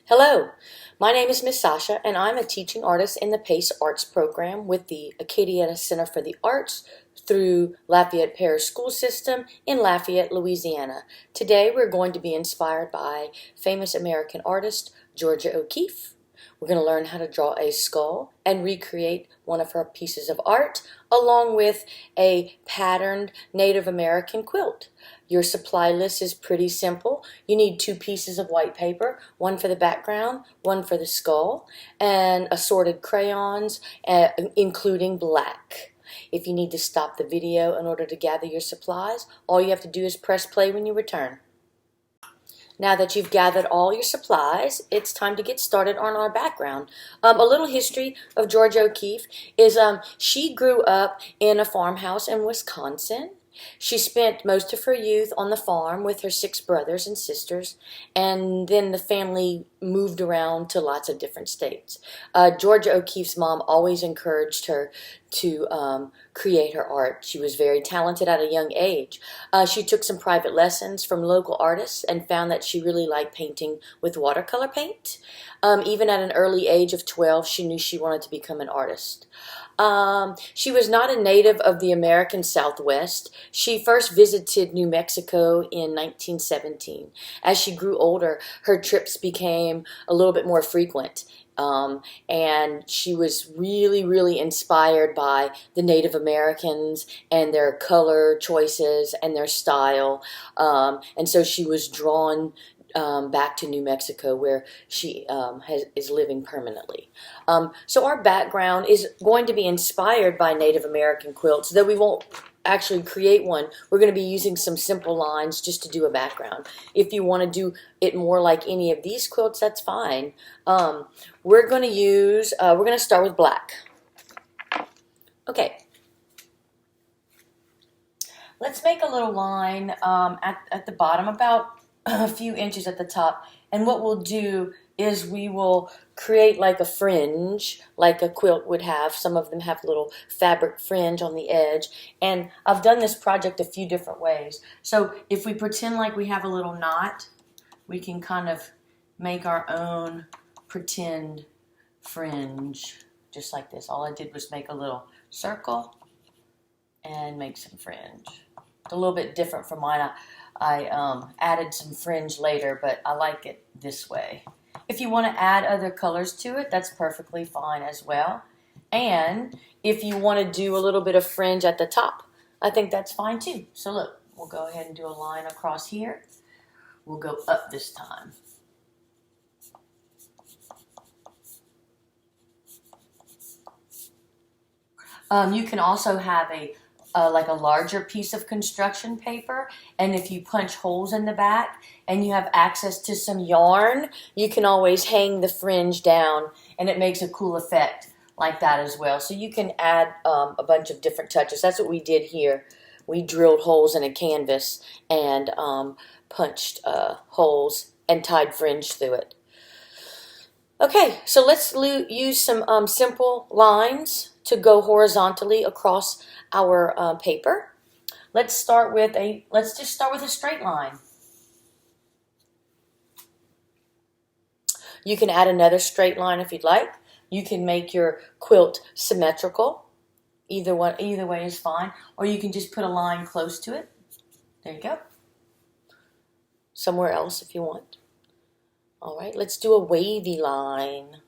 Hello, my name is Miss Sasha and I'm a teaching artist in the PACE Arts program with the Acadiana Center for the Arts through Lafayette Parish School System in Lafayette, Louisiana. Today we're going to be inspired by famous American artist Georgia O'Keeffe. We're going to learn how to draw a skull and recreate one of her pieces of art along with a patterned Native American quilt. Your supply list is pretty simple. You need 2 pieces of white paper, one for the background, one for the skull, and assorted crayons, including black. If you need to stop the video in order to gather your supplies, all you have to do is press play when you return. Now that you've gathered all your supplies, it's time to get started on our background. A little history of Georgia O'Keeffe is she grew up in a farmhouse in Wisconsin. She spent most of her youth on the farm with her 6 brothers and sisters, and then the family moved around to lots of different states. Georgia O'Keeffe's mom always encouraged her to create her art. She was very talented at a young age. She took some private lessons from local artists and found that she really liked painting with watercolor paint. Even at an early age of 12, she knew she wanted to become an artist. She was not a native of the American Southwest. She first visited New Mexico in 1917. As she grew older, her trips became a little bit more frequent. And she was really inspired by the Native Americans and their color choices and their style. And so she was drawn back to New Mexico, where she is living permanently. So our background is going to be inspired by Native American quilts, though we won't actually create one. We're going to be using some simple lines just to do a background. If you want to do it more like any of these quilts, that's fine. We're going to start with black. Okay. Let's make a little line at the bottom, about a few inches at the top, and what we'll do is we will create like a fringe, like a quilt would have. Some of them have little fabric fringe on the edge, and I've done this project a few different ways. So if we pretend like we have a little knot, we can kind of make our own pretend fringe, just like this. All I did was make a little circle and make some fringe. It's a little bit different from mine. I added some fringe later, but I like it this way. If you want to add other colors to it, that's perfectly fine as well. And if you want to do a little bit of fringe at the top, I think that's fine too. So look, we'll go ahead and do a line across here. We'll go up this time. You can also have like a larger piece of construction paper, and if you punch holes in the back and you have access to some yarn, you can always hang the fringe down and it makes a cool effect like that as well. So you can add a bunch of different touches. That's what we did here. We drilled holes in a canvas and punched holes and tied fringe through it. Okay, so let's use some simple lines to go horizontally across our paper. Let's just start with a straight line. You can add another straight line if you'd like. You can make your quilt symmetrical. Either way is fine. Or you can just put a line close to it. There you go. Somewhere else if you want. All right, let's do a wavy line.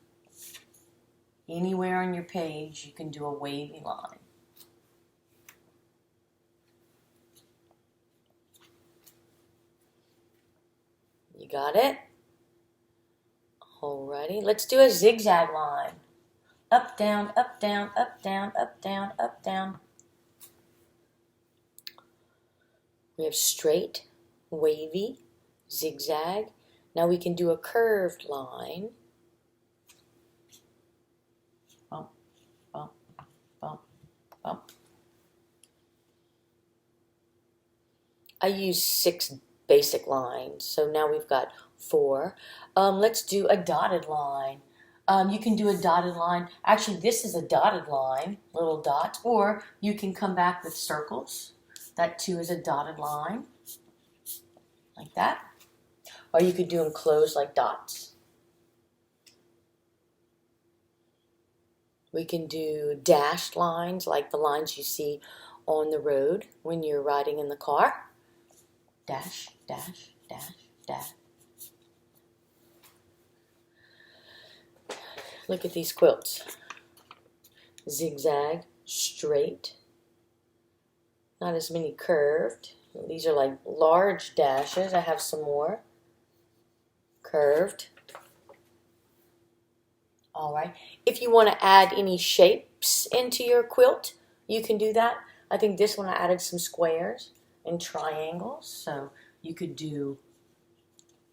Anywhere on your page, you can do a wavy line. You got it? Alrighty, let's do a zigzag line. Up, down, up, down, up, down, up, down, up, down. We have straight, wavy, zigzag. Now we can do a curved line. Bump, bump, bump, bump. I use 6 basic lines, so now we've got 4. Let's do a dotted line. You can do a dotted line. Actually, this is a dotted line, little dots, or you can come back with circles. That too is a dotted line, like that. Or you could do them closed like dots. We can do dashed lines like the lines you see on the road when you're riding in the car. Dash, dash, dash, dash. Look at these quilts. Zigzag, straight, not as many curved. These are like large dashes. I have some more curved. All right. If you want to add any shapes into your quilt, you can do that. I think this one I added some squares and triangles. So you could do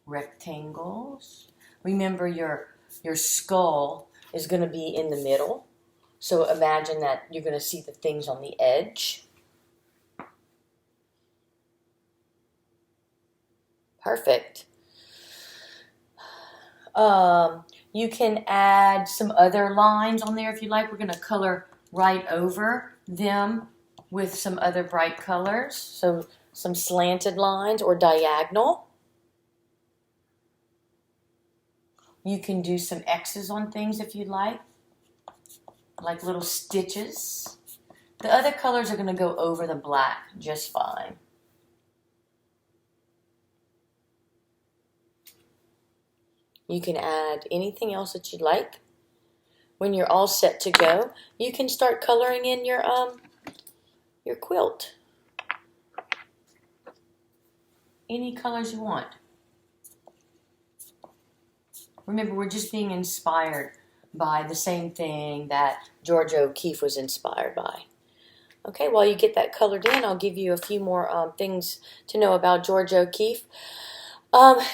rectangles. Remember your skull is going to be in the middle. So imagine that you're going to see the things on the edge. Perfect. You can add some other lines on there if you like. We're going to color right over them with some other bright colors. So some slanted lines or diagonal. You can do some X's on things if you'd like little stitches. The other colors are going to go over the black just fine. You can add anything else that you'd like. When you're all set to go, you can start coloring in your quilt. Any colors you want. Remember, we're just being inspired by the same thing that Georgia O'Keeffe was inspired by. Okay, while you get that colored in, I'll give you a few more things to know about Georgia O'Keeffe.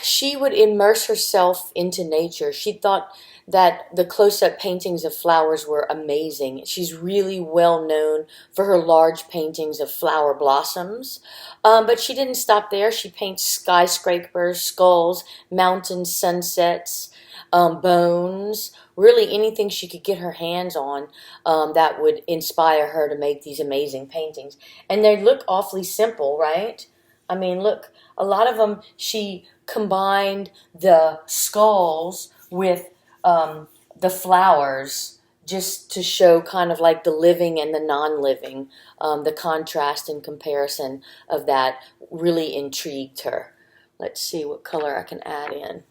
She would immerse herself into nature. She thought that the close-up paintings of flowers were amazing. She's really well known for her large paintings of flower blossoms. But she didn't stop there. She paints skyscrapers, skulls, mountains, sunsets, bones, really anything she could get her hands on that would inspire her to make these amazing paintings. And they look awfully simple, right? I mean, look, a lot of them, she combined the skulls with the flowers just to show kind of like the living and the non-living. The contrast and comparison of that really intrigued her. Let's see what color I can add in.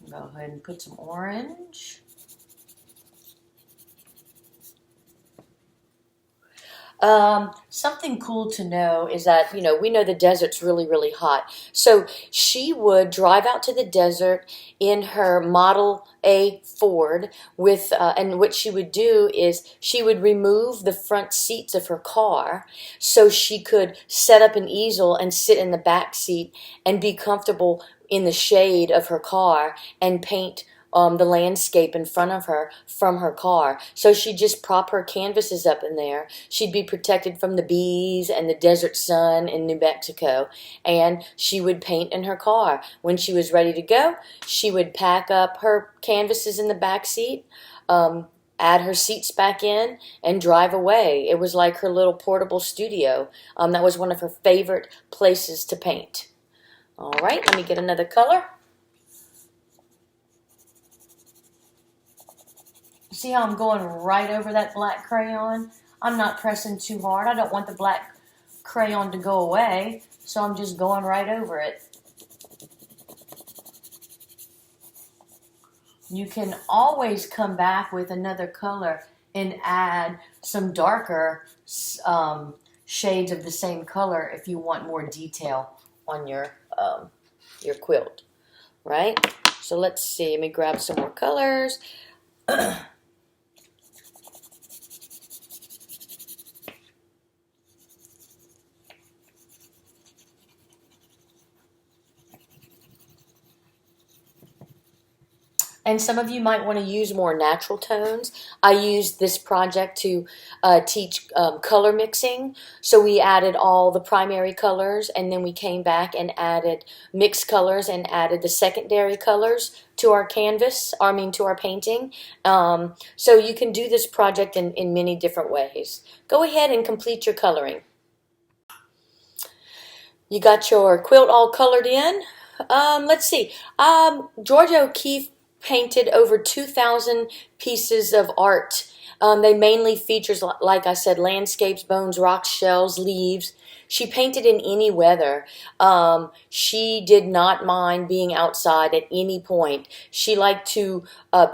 Go ahead and put some orange. Something cool to know is that, we know the desert's really, really hot. So she would drive out to the desert in her Model A Ford with, and what she would do is she would remove the front seats of her car so she could set up an easel and sit in the back seat and be comfortable in the shade of her car and paint the landscape in front of her from her car. So she'd just prop her canvases up in there. She'd be protected from the bees and the desert sun in New Mexico. And she would paint in her car. When she was ready to go, she would pack up her canvases in the back seat, add her seats back in, and drive away. It was like her little portable studio. That was one of her favorite places to paint. All right, let me get another color. See how I'm going right over that black crayon? I'm not pressing too hard. I don't want the black crayon to go away, so I'm just going right over it. You can always come back with another color and add some darker shades of the same color if you want more detail on your quilt, right? So let's see. Let me grab some more colors. And some of you might want to use more natural tones. I used this project to teach color mixing. So we added all the primary colors, and then we came back and added mixed colors and added the secondary colors to our canvas, to our painting. So you can do this project in many different ways. Go ahead and complete your coloring. You got your quilt all colored in. Let's see. Georgia O'Keeffe painted over 2,000 pieces of art. They mainly features, like I said, landscapes, bones, rocks, shells, leaves. She painted in any weather. She did not mind being outside at any point. She liked to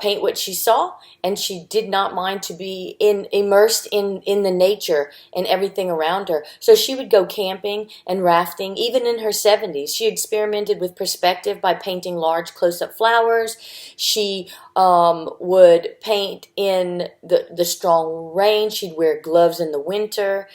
paint what she saw, and she did not mind to be immersed in the nature and everything around her. So she would go camping and rafting. Even in her 70s, she experimented with perspective by painting large close-up flowers. She would paint in the strong rain. She'd wear gloves in the winter.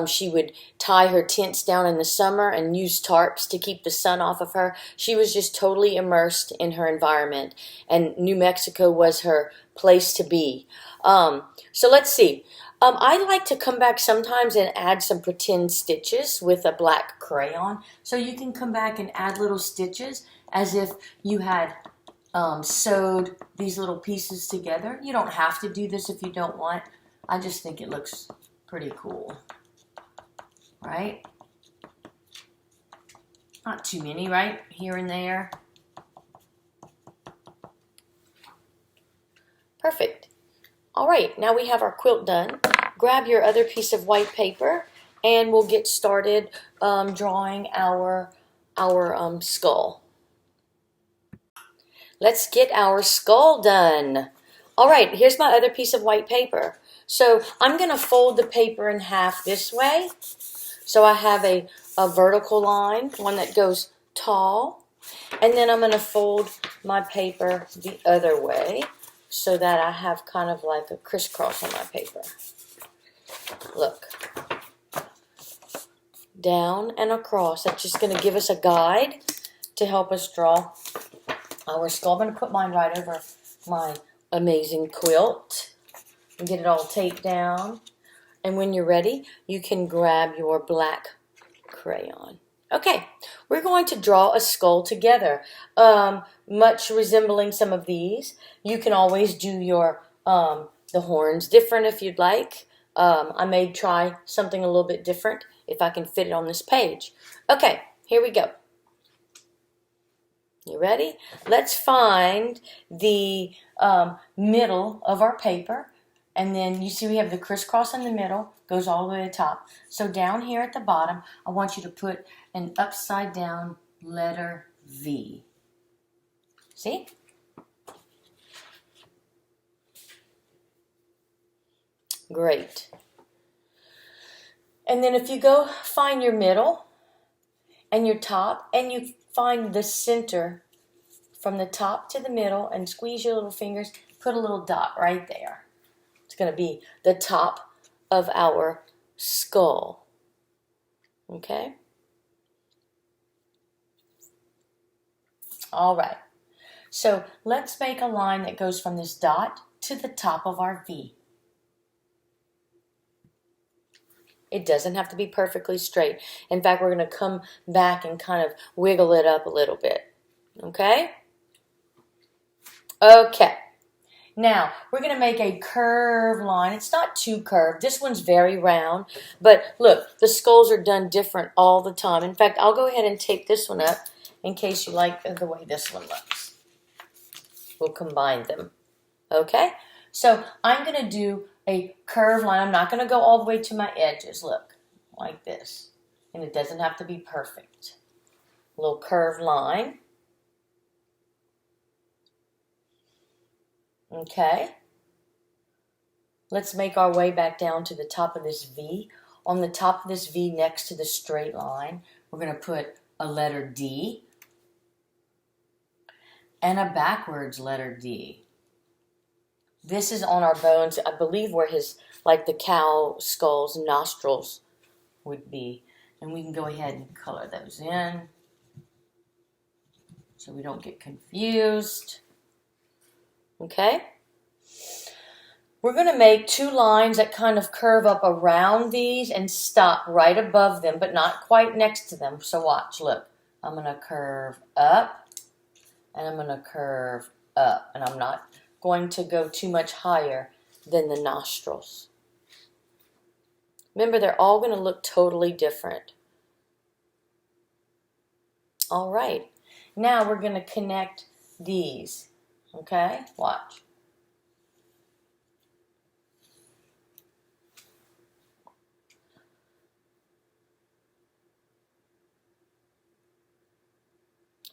She would tie her tents down in the summer and use tarps to keep the sun off of her. She was just totally immersed in her environment, and New Mexico was her place to be. So let's see. I like to come back sometimes and add some pretend stitches with a black crayon. So you can come back and add little stitches as if you had sewed these little pieces together. You don't have to do this if you don't want. I just think it looks pretty cool, right? Not too many, right? Here and there. Perfect. All right, now we have our quilt done. Grab your other piece of white paper and we'll get started drawing our skull. Let's get our skull done. All right, here's my other piece of white paper. So I'm going to fold the paper in half this way. So I have a vertical line, one that goes tall. And then I'm going to fold my paper the other way so that I have kind of like a crisscross on my paper. Look. Down and across. That's just going to give us a guide to help us draw our skull. I'm going to put mine right over my amazing quilt and get it all taped down. And when you're ready, you can grab your black crayon. Okay, we're going to draw a skull together, much resembling some of these. You can always do your the horns different if you'd like. I may try something a little bit different if I can fit it on this page. Okay, here we go. You ready? Let's find the middle of our paper. And then you see we have the crisscross in the middle, goes all the way to the top. So down here at the bottom, I want you to put an upside down letter V. See? Great. And then if you go find your middle and your top, and you find the center from the top to the middle and squeeze your little fingers, put a little dot right there. It's going to be the top of our skull. Okay? All right. So let's make a line that goes from this dot to the top of our V. It doesn't have to be perfectly straight. In fact, we're going to come back and kind of wiggle it up a little bit. Okay? Okay. Now, we're going to make a curved line. It's not too curved. This one's very round. But look, the skulls are done different all the time. In fact, I'll go ahead and tape this one up in case you like the way this one looks. We'll combine them. Okay? So I'm going to do a curved line. I'm not going to go all the way to my edges. Look, like this. And it doesn't have to be perfect. A little curved line. Okay, let's make our way back down to the top of this V. On the top of this V next to the straight line, we're going to put a letter D and a backwards letter D. This is on our bones, I believe, where his, like the cow skull's nostrils would be. And we can go ahead and color those in so we don't get confused. Okay, we're going to make two lines that kind of curve up around these and stop right above them, but not quite next to them. So watch, look, I'm going to curve up and I'm going to curve up, and I'm not going to go too much higher than the nostrils. Remember, they're all going to look totally different. All right, now we're going to connect these. Okay, watch.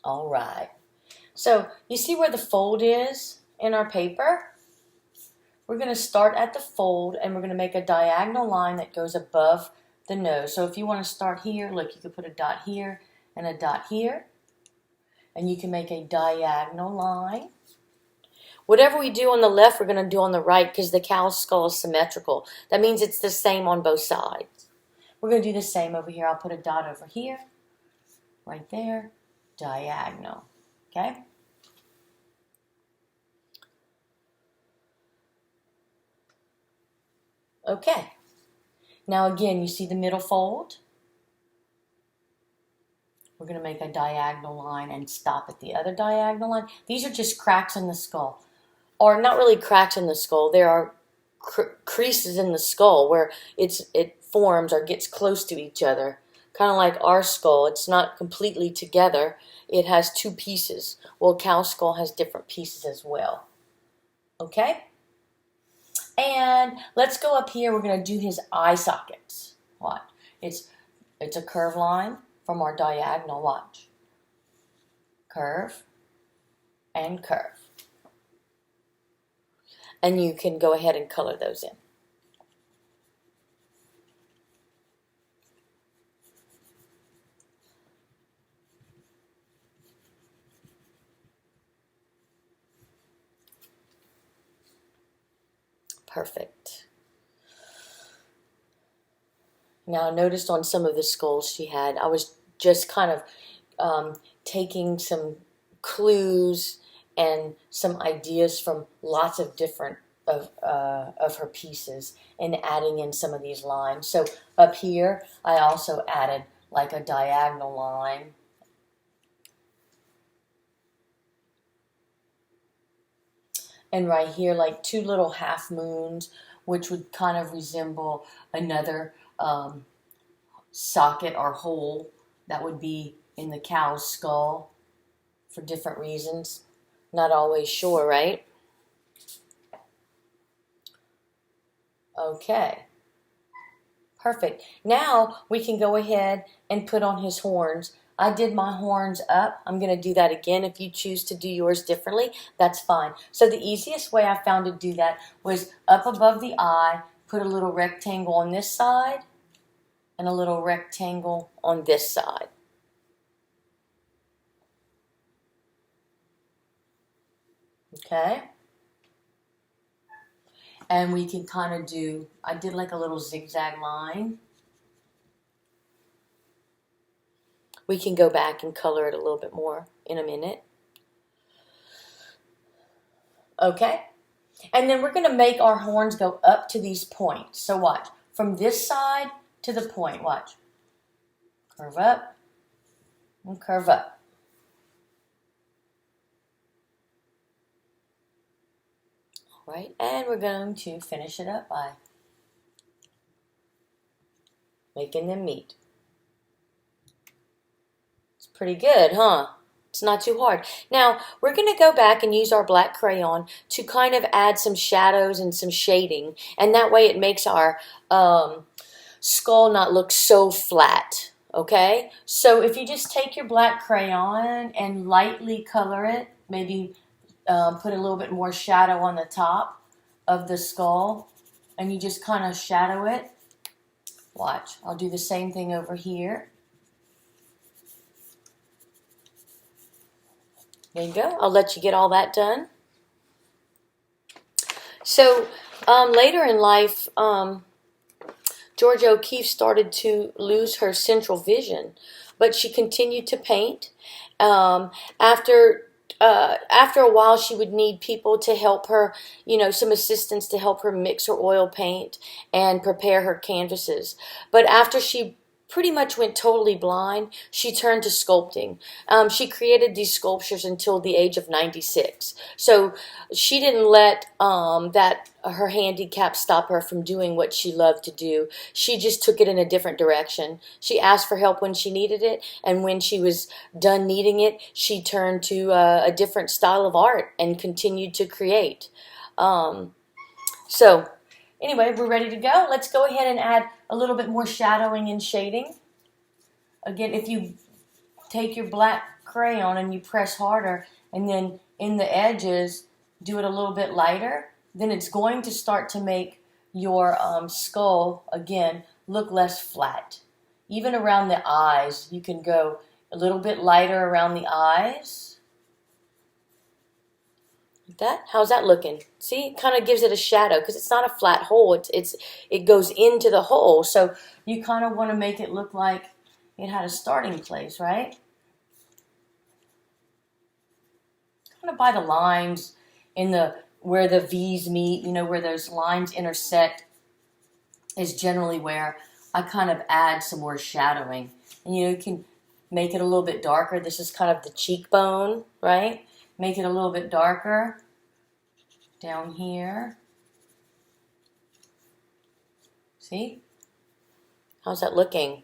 All right. So you see where the fold is in our paper? We're going to start at the fold and we're going to make a diagonal line that goes above the nose. So if you want to start here, look, you could put a dot here and a dot here. And you can make a diagonal line. Whatever we do on the left, we're going to do on the right because the cow's skull is symmetrical. That means it's the same on both sides. We're going to do the same over here. I'll put a dot over here, right there, diagonal. Okay? Okay. Now again, you see the middle fold? We're going to make a diagonal line and stop at the other diagonal line. These are just cracks in the skull. Or not really cracks in the skull. There are creases in the skull where it forms or gets close to each other. Kind of like our skull. It's not completely together. It has two pieces. Well, cow skull has different pieces as well. Okay? And let's go up here. We're going to do his eye sockets. Watch. It's a curved line from our diagonal. Watch. Curve and curve. And you can go ahead and color those in. Perfect. Now, I noticed on some of the skulls she had, I was just kind of taking some clues and some ideas from lots of different of her pieces and adding in some of these lines. So up here, I also added like a diagonal line. And right here, like two little half moons, which would kind of resemble another socket or hole that would be in the cow's skull for different reasons. Not always sure, right? Okay. Perfect. Now we can go ahead and put on his horns. I did my horns up. I'm going to do that again. If you choose to do yours differently, that's fine. So the easiest way I found to do that was up above the eye, put a little rectangle on this side and a little rectangle on this side. Okay? And we can kind of do, I did like a little zigzag line. We can go back and color it a little bit more in a minute. Okay? And then we're going to make our horns go up to these points. So watch. From this side to the point. Watch. Curve up and curve up. All right. And we're going to finish it up by making them meet. Pretty good, huh? It's not too hard. Now, we're going to go back and use our black crayon to kind of add some shadows and some shading. And that way it makes our skull not look so flat, okay? So if you just take your black crayon and lightly color it, maybe put a little bit more shadow on the top of the skull, and you just kind of shadow it. Watch, I'll do the same thing over here. There you go. I'll let you get all that done. So later in life, Georgia O'Keeffe started to lose her central vision, but she continued to paint. After a while, she would need people to help her, some assistants to help her mix her oil paint and prepare her canvases. But after she pretty much went totally blind, she turned to sculpting. She created these sculptures until the age of 96. So she didn't let that her handicap stop her from doing what she loved to do. She just took it in a different direction. She asked for help when she needed it, and when she was done needing it, she turned to a different style of art and continued to create. So anyway, we're ready to go. Let's go ahead and add a little bit more shadowing and shading. Again, if you take your black crayon and you press harder, and then in the edges, do it a little bit lighter, then it's going to start to make your skull, again, look less flat. Even around the eyes, you can go a little bit lighter around the eyes. Like that. How's that looking? See, it kind of gives it a shadow because it's not a flat hole. It goes into the hole. So you kind of want to make it look like it had a starting place, right? Kind of by the lines in the where the V's meet, you know, where those lines intersect is generally where I kind of add some more shadowing. And you can make it a little bit darker. This is kind of the cheekbone, right? Make it a little bit darker down here. See? How's that looking?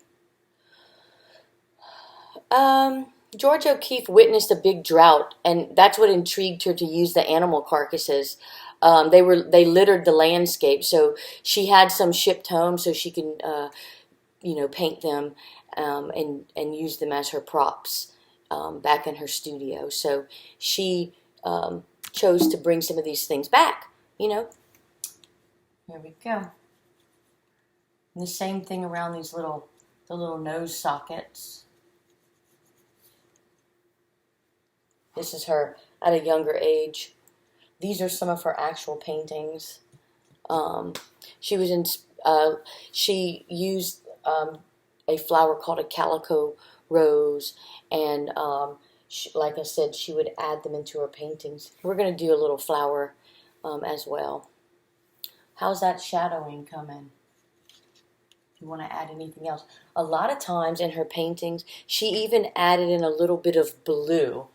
George O'Keeffe witnessed a big drought, and that's what intrigued her to use the animal carcasses. They littered the landscape, so she had some shipped home so she can, paint them and use them as her props back in her studio. So she chose to bring some of these things back. There we go. And the same thing around the little nose sockets. This is her at a younger age. These are some of her actual paintings. She used a flower called a calico rose, and like I said, she would add them into her paintings. We're going to do a little flower as well. How's that shadowing coming? You want to add anything else? A lot of times in her paintings, she even added in a little bit of blue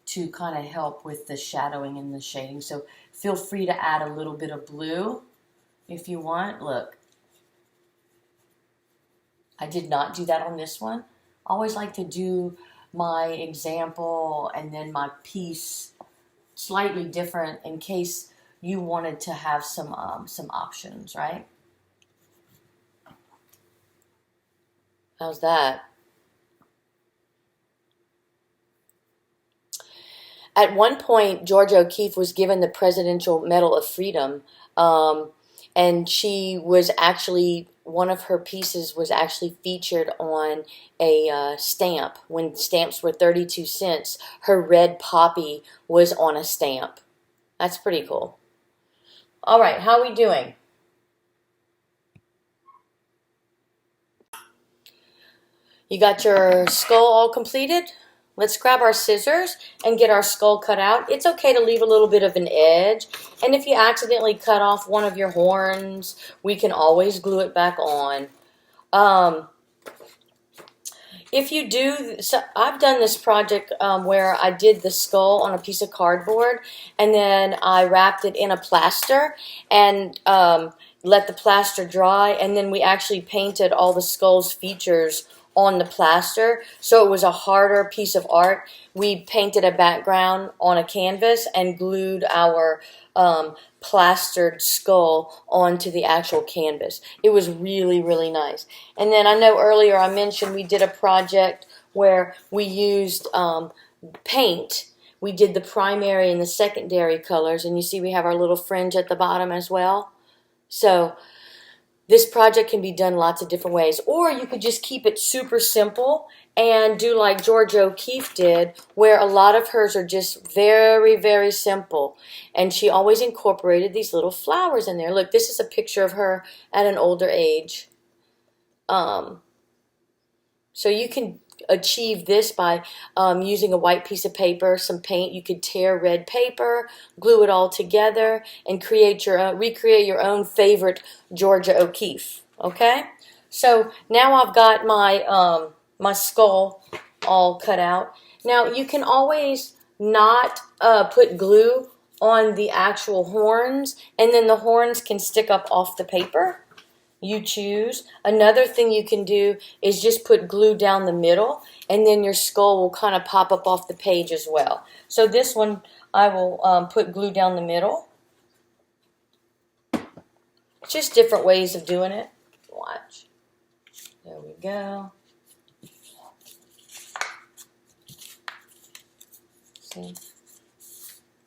to kind of help with the shadowing and the shading. So feel free to add a little bit of blue if you want. Look, I did not do that on this one. I always like to do my example and then my piece slightly different in case you wanted to have some options, right? How's that? At one point, Georgia O'Keeffe was given the Presidential Medal of Freedom, and she was actually, one of her pieces was actually featured on a stamp. When stamps were 32 cents, her red poppy was on a stamp. That's pretty cool. All right, how are we doing? You got your skull all completed? Let's grab our scissors and get our skull cut out. It's okay to leave a little bit of an edge. And if you accidentally cut off one of your horns, we can always glue it back on. If you do, so I've done this project where I did the skull on a piece of cardboard, and then I wrapped it in a plaster and let the plaster dry, and then we actually painted all the skull's features on the plaster, so it was a harder piece of art. We painted a background on a canvas and glued our plastered skull onto the actual canvas. It was really, really nice. And then I know earlier I mentioned we did a project where we used paint. We did the primary and the secondary colors, and you see we have our little fringe at the bottom as well. So this project can be done lots of different ways. Or you could just keep it super simple and do like George O'Keeffe did, where a lot of hers are just very, very simple. And she always incorporated these little flowers in there. Look, this is a picture of her at an older age. So you can achieve this by using a white piece of paper, some paint. You could tear red paper, glue it all together, and recreate your own favorite Georgia O'Keeffe. Okay, so now I've got my my skull all cut out. Now you can always not put glue on the actual horns, and then the horns can stick up off the paper. You choose. Another thing you can do is just put glue down the middle, and then your skull will kind of pop up off the page as well. So this one, I will put glue down the middle. Just different ways of doing it. Watch. There we go. See?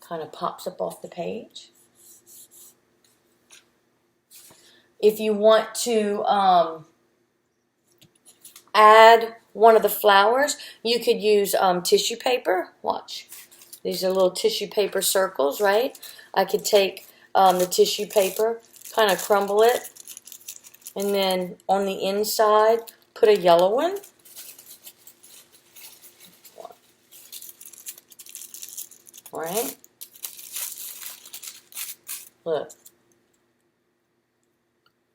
Kind of pops up off the page. If you want to add one of the flowers, you could use tissue paper. Watch. These are little tissue paper circles, right? I could take the tissue paper, kind of crumble it, and then on the inside, put a yellow one. All right? Look.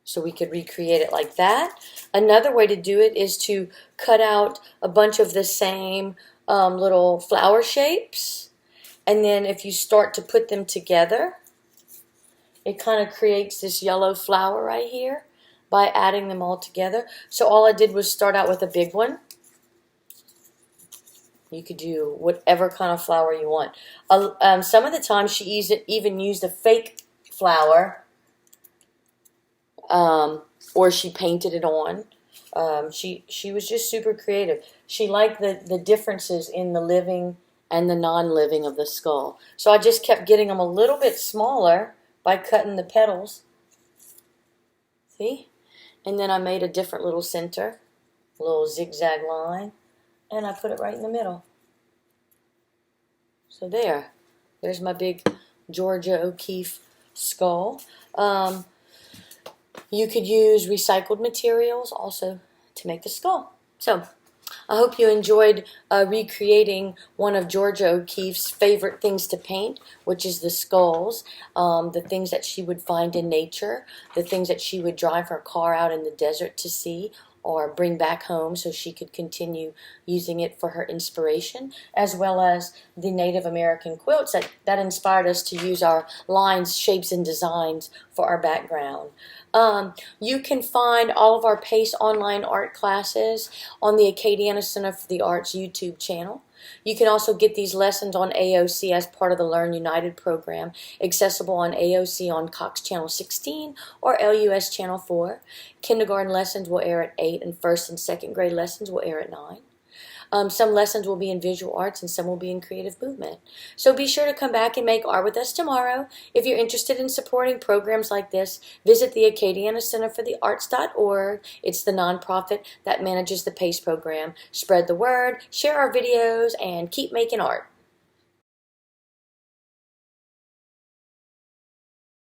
So we could recreate it like that. Another way to do it is to cut out a bunch of the same little flower shapes. And then if you start to put them together, it kind of creates this yellow flower right here by adding them all together. So all I did was start out with a big one. You could do whatever kind of flower you want. Some of the time she even used a fake flower, or she painted it on. She was just super creative. She liked the differences in the living and the non-living of the skull. So I just kept getting them a little bit smaller by cutting the petals. See? And then I made a different little center, a little zigzag line, and I put it right in the middle. So there's my big Georgia O'Keeffe skull. You could use recycled materials also to make the skull. So I hope you enjoyed recreating one of Georgia O'Keeffe's favorite things to paint, which is the skulls, the things that she would find in nature, the things that she would drive her car out in the desert to see or bring back home so she could continue using it for her inspiration, as well as the Native American quilts that inspired us to use our lines, shapes, and designs for our background. You can find all of our PACE online art classes on the Acadiana Center for the Arts YouTube channel. You can also get these lessons on AOC as part of the Learn United program, accessible on AOC on Cox Channel 16 or LUS Channel 4. Kindergarten lessons will air at 8, and first and second grade lessons will air at 9. Some lessons will be in visual arts and some will be in creative movement. So be sure to come back and make art with us tomorrow. If you're interested in supporting programs like this, visit the Acadiana Center for the Arts.org. It's the nonprofit that manages the PACE program. Spread the word, share our videos, and keep making art.